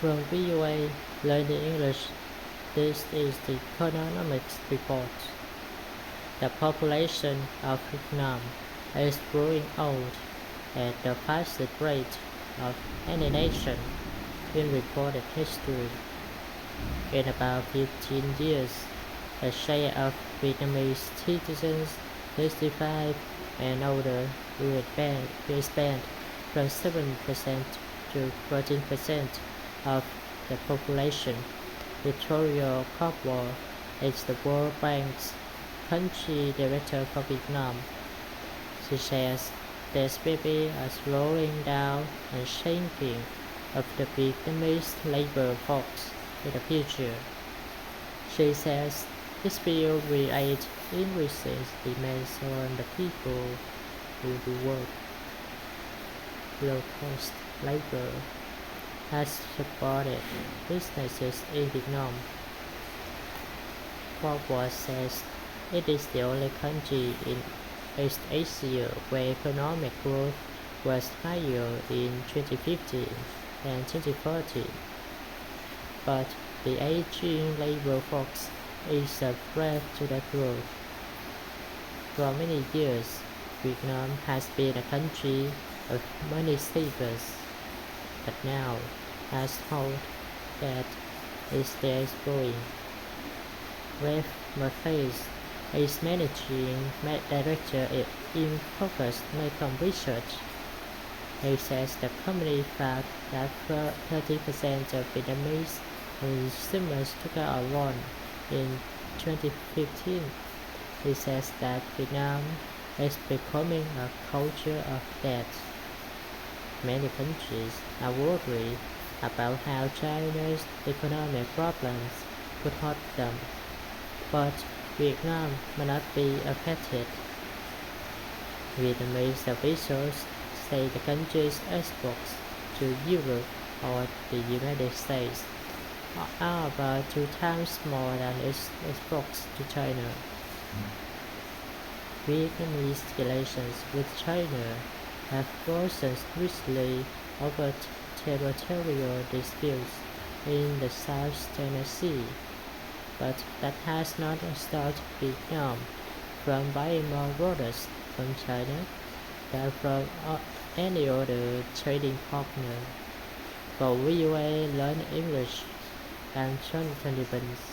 From VOA Learning English, this is the Economics Report. The population of Vietnam is growing old at the fastest rate of any nation in recorded history. In about 15 years, the share of Vietnamese citizens 65 and older will expand from 7% to 14% of the population. Victoria Copwell is the World Bank's country director for Vietnam. She says there will be a slowing down and shrinking of the Vietnamese labor force in the future. She says this will create increasing demands on the people who do work. Low-cost labor has supported businesses in Vietnam. Copwell says it is the only country in East Asia where economic growth was higher in 2015 and 2014. But the aging labor force is a threat to that growth. For many years, Vietnam has been a country of money savers, but now has told that it is growing. Rev Matthews is managing director in Focus Mekong Research. He says the company found that 30% of Vietnamese consumers took out a loan in 2015. He says that Vietnam is becoming a culture of debt. Many countries are worried about how China's economic problems could hurt them, but Vietnam may not be affected. Vietnamese officials say the country's exports to Europe or the United States are about 2 times more than its exports to China. Vietnamese relations with China have worsened recently over territorial disputes in the South China Sea, but that has not stopped Vietnam from buying more products from China than from any other trading partner. For VOA Learn English, I'm Jonathan Evans.